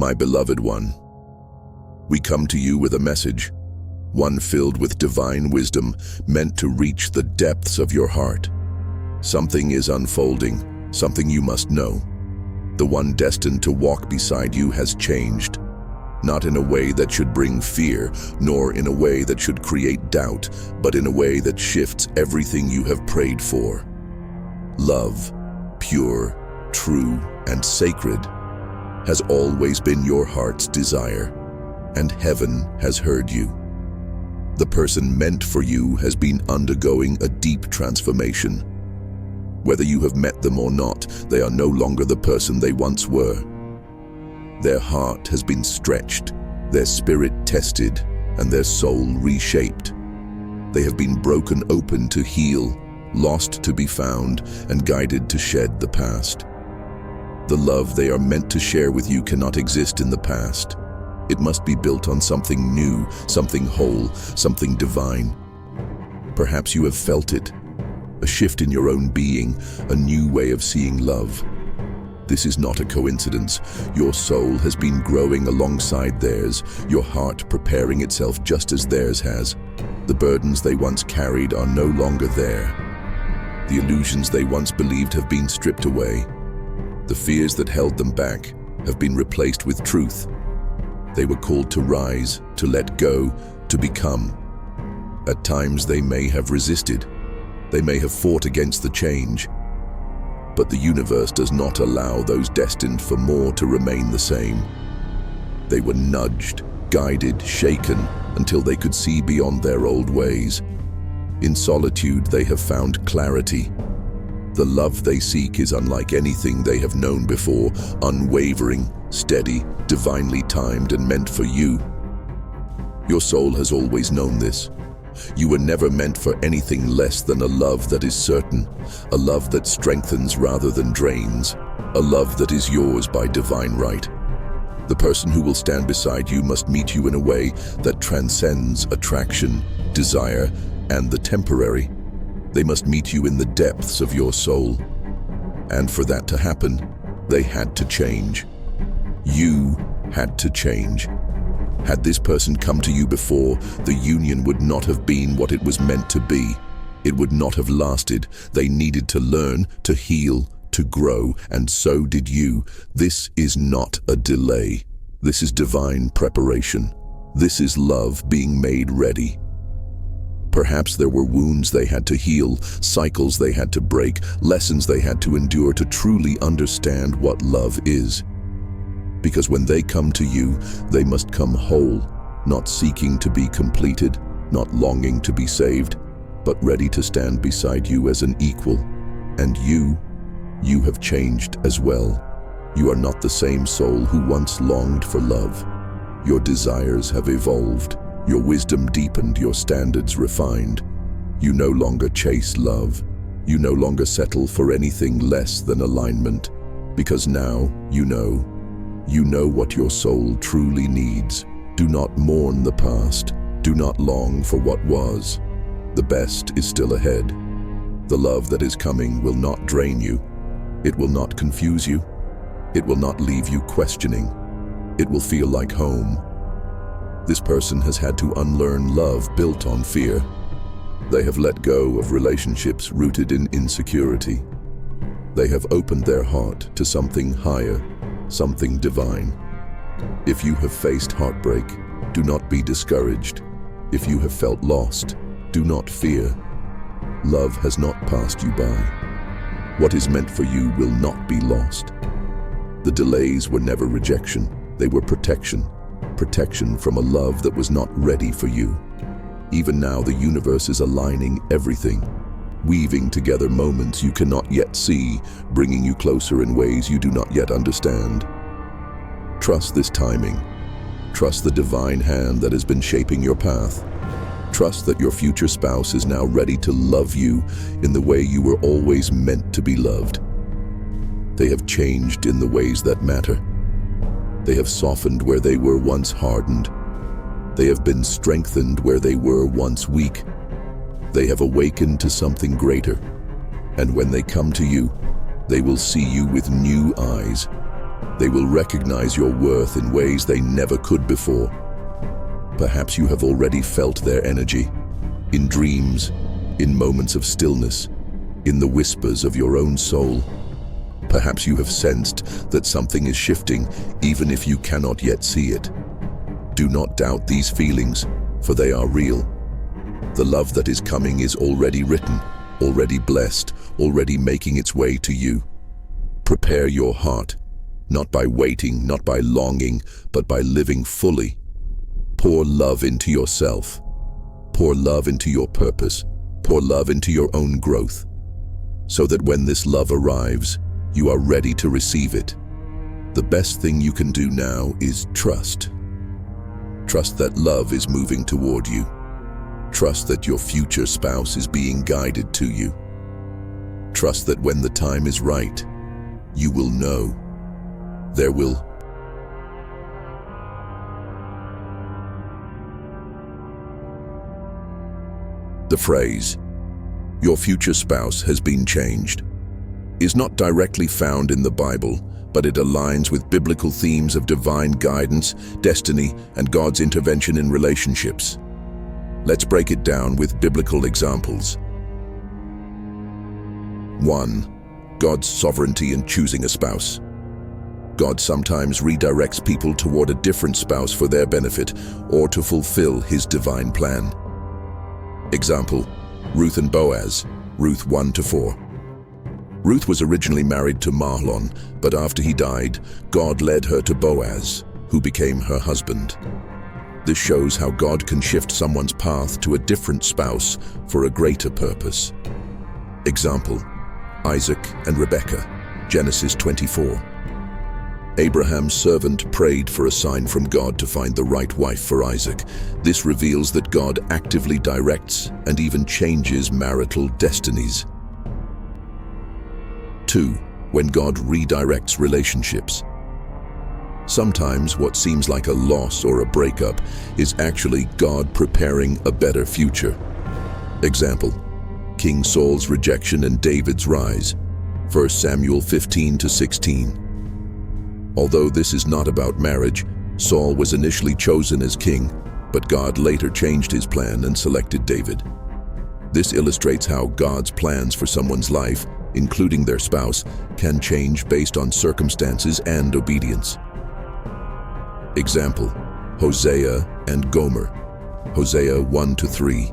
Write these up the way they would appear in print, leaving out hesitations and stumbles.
My beloved one, we come to you with a message, one filled with divine wisdom, meant to reach the depths of your heart. Something is unfolding, something you must know. The one destined to walk beside you has changed, not in a way that should bring fear, nor in a way that should create doubt, but in a way that shifts everything you have prayed for. Love, pure, true, and sacred, has always been your heart's desire, and heaven has heard you. The person meant for you has been undergoing a deep transformation. Whether you have met them or not, they are no longer the person they once were. Their heart has been stretched, their spirit tested, and their soul reshaped. They have been broken open to heal, lost to be found, and guided to shed the past. The love they are meant to share with you cannot exist in the past. It must be built on something new, something whole, something divine. Perhaps you have felt it, a shift in your own being, a new way of seeing love. This is not a coincidence. Your soul has been growing alongside theirs, your heart preparing itself just as theirs has. The burdens they once carried are no longer there. The illusions they once believed have been stripped away. The fears that held them back have been replaced with truth. They were called to rise, to let go, to become. At times they may have resisted. They may have fought against the change. But the universe does not allow those destined for more to remain the same. They were nudged, guided, shaken, until they could see beyond their old ways. In solitude, they have found clarity. The love they seek is unlike anything they have known before, unwavering, steady, divinely timed, and meant for you. Your soul has always known this. You were never meant for anything less than a love that is certain, a love that strengthens rather than drains, a love that is yours by divine right. The person who will stand beside you must meet you in a way that transcends attraction, desire, and the temporary. They must meet you in the depths of your soul. And for that to happen, they had to change. You had to change. Had this person come to you before, the union would not have been what it was meant to be. It would not have lasted. They needed to learn, to heal, to grow, and so did you. This is not a delay. This is divine preparation. This is love being made ready. Perhaps there were wounds they had to heal, cycles they had to break, lessons they had to endure to truly understand what love is. Because when they come to you, they must come whole, not seeking to be completed, not longing to be saved, but ready to stand beside you as an equal. And you have changed as well. You are not the same soul who once longed for love. Your desires have evolved, your wisdom deepened, your standards refined. You no longer chase love. You no longer settle for anything less than alignment, because now you know what your soul truly needs. Do not mourn the past. Do not long for what was. The best is still ahead. The love that is coming will not drain you. It will not confuse you. It will not leave you questioning. It will feel like home. This person has had to unlearn love built on fear. They have let go of relationships rooted in insecurity. They have opened their heart to something higher, something divine. If you have faced heartbreak, do not be discouraged. If you have felt lost, do not fear. Love has not passed you by. What is meant for you will not be lost. The delays were never rejection. They were protection. Protection from a love that was not ready for you. Even now, the universe is aligning everything, weaving together moments you cannot yet see, bringing you closer in ways you do not yet understand. Trust this timing. Trust the divine hand that has been shaping your path. Trust that your future spouse is now ready to love you in the way you were always meant to be loved. They have changed in the ways that matter. They have softened where they were once hardened. They have been strengthened where they were once weak. They have awakened to something greater. And when they come to you, they will see you with new eyes. They will recognize your worth in ways they never could before. Perhaps you have already felt their energy, in dreams, in moments of stillness, in the whispers of your own soul. Perhaps you have sensed that something is shifting, even if you cannot yet see it. Do not doubt these feelings, for they are real. The love that is coming is already written, already blessed, already making its way to you. Prepare your heart, not by waiting, not by longing, but by living fully. Pour love into yourself. Pour love into your purpose. Pour love into your own growth, so that when this love arrives, you are ready to receive it. The best thing you can do now is trust. Trust that love is moving toward you. Trust that your future spouse is being guided to you. Trust that when the time is right, you will know. There will The phrase, "Your future spouse has been changed," is not directly found in the Bible, but it aligns with biblical themes of divine guidance, destiny, and God's intervention in relationships. Let's break it down with biblical examples. 1. God's sovereignty in choosing a spouse. God sometimes redirects people toward a different spouse for their benefit or to fulfill His divine plan. Example, Ruth and Boaz, Ruth 1-4. Ruth was originally married to Mahlon, but after he died, God led her to Boaz, who became her husband. This shows how God can shift someone's path to a different spouse for a greater purpose. Example, Isaac and Rebekah, Genesis 24. Abraham's servant prayed for a sign from God to find the right wife for Isaac. This reveals that God actively directs and even changes marital destinies. 2. When God redirects relationships. Sometimes what seems like a loss or a breakup is actually God preparing a better future. Example, King Saul's rejection and David's rise, 1 Samuel 15-16. Although this is not about marriage, Saul was initially chosen as king, but God later changed his plan and selected David. This illustrates how God's plans for someone's life, including their spouse, can change based on circumstances and obedience. Example, Hosea and Gomer, Hosea 1-3.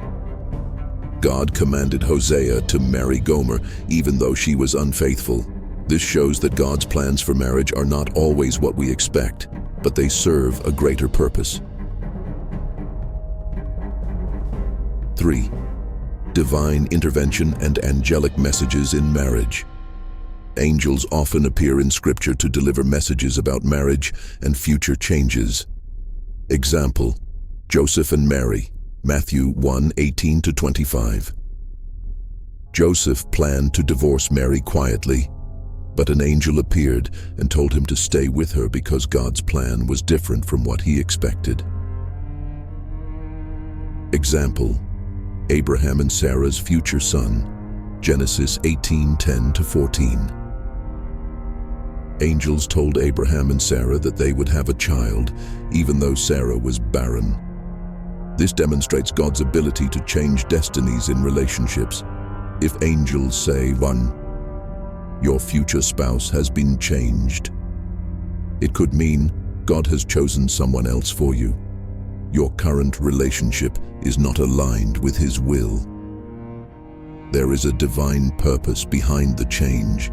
God commanded Hosea to marry Gomer even though she was unfaithful. This shows that God's plans for marriage are not always what we expect, but they serve a greater purpose. 3. Divine intervention and angelic messages in marriage. Angels often appear in Scripture to deliver messages about marriage and future changes. Example, Joseph and Mary, Matthew 1:18-25. Joseph planned to divorce Mary quietly, but an angel appeared and told him to stay with her because God's plan was different from what he expected. Example, Abraham and Sarah's future son, Genesis 18:10-14. Angels told Abraham and Sarah that they would have a child, even though Sarah was barren. This demonstrates God's ability to change destinies in relationships. If angels say, 1. Your future spouse has been changed, it could mean God has chosen someone else for you. Your current relationship is not aligned with His will. There is a divine purpose behind the change.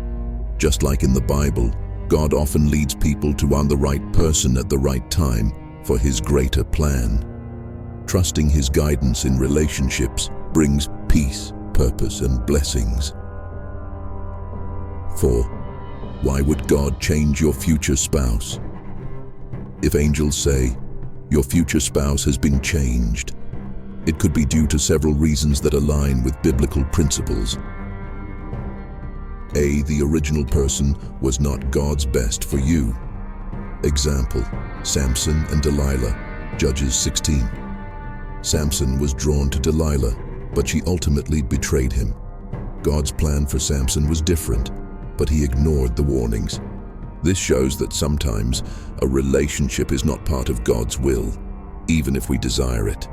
Just like in the Bible, God often leads people to the right person at the right time for His greater plan. Trusting His guidance in relationships brings peace, purpose, and blessings. 4. Why would God change your future spouse? If angels say, your future spouse has been changed, it could be due to several reasons that align with biblical principles. A. The original person was not God's best for you. Example, Samson and Delilah, Judges 16. Samson was drawn to Delilah, but she ultimately betrayed him. God's plan for Samson was different, but he ignored the warnings. This shows that sometimes a relationship is not part of God's will, even if we desire it.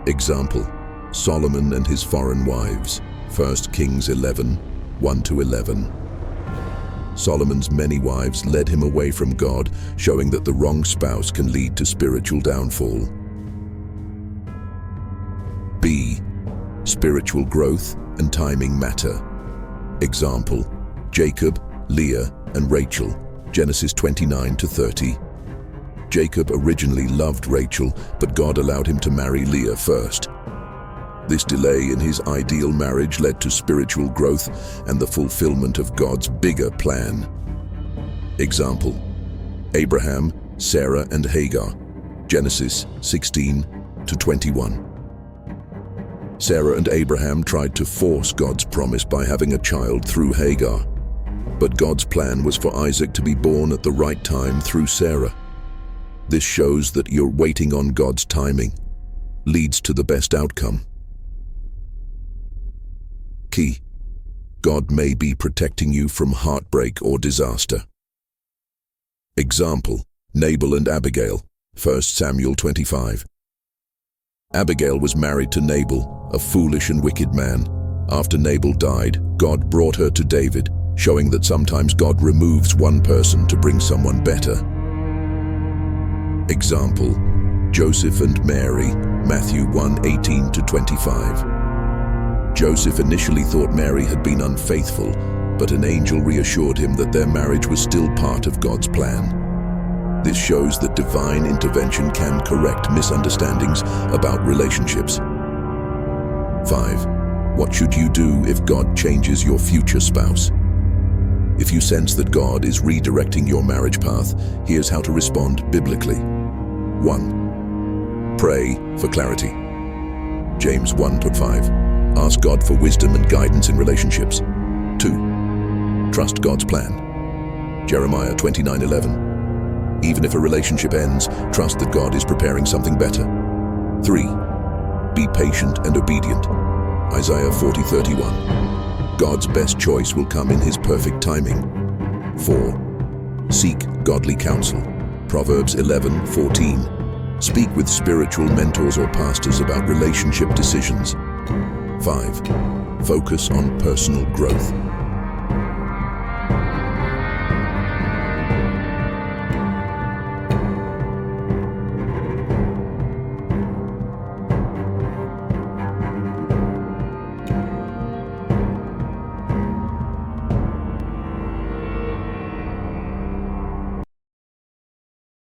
Example, Solomon and his foreign wives, 1 Kings 11, 1-11. Solomon's many wives led him away from God, showing that the wrong spouse can lead to spiritual downfall. B. Spiritual growth and timing matter. Example, Jacob, Leah, and Rachel, Genesis 29-30. Jacob originally loved Rachel, but God allowed him to marry Leah first. This delay in his ideal marriage led to spiritual growth and the fulfillment of God's bigger plan. Example, Abraham, Sarah, and Hagar, Genesis 16-21. Sarah and Abraham tried to force God's promise by having a child through Hagar, but God's plan was for Isaac to be born at the right time through Sarah. This shows that your waiting on God's timing leads to the best outcome. Key. God may be protecting you from heartbreak or disaster. Example, Nabal and Abigail, 1 Samuel 25. Abigail was married to Nabal, a foolish and wicked man. After Nabal died, God brought her to David, showing that sometimes God removes one person to bring someone better. Example, Joseph and Mary, Matthew 1:18-25. Joseph initially thought Mary had been unfaithful, but an angel reassured him that their marriage was still part of God's plan. This shows that divine intervention can correct misunderstandings about relationships. 5. What should you do if God changes your future spouse? If you sense that God is redirecting your marriage path, here's how to respond biblically. 1. Pray for clarity. James 1:5. Ask God for wisdom and guidance in relationships. 2. Trust God's plan. Jeremiah 29:11. Even if a relationship ends, trust that God is preparing something better. 3. Be patient and obedient. Isaiah 40:31. God's best choice will come in His perfect timing. 4. Seek godly counsel. Proverbs 11:14. Speak with spiritual mentors or pastors about relationship decisions. 5. Focus on personal growth.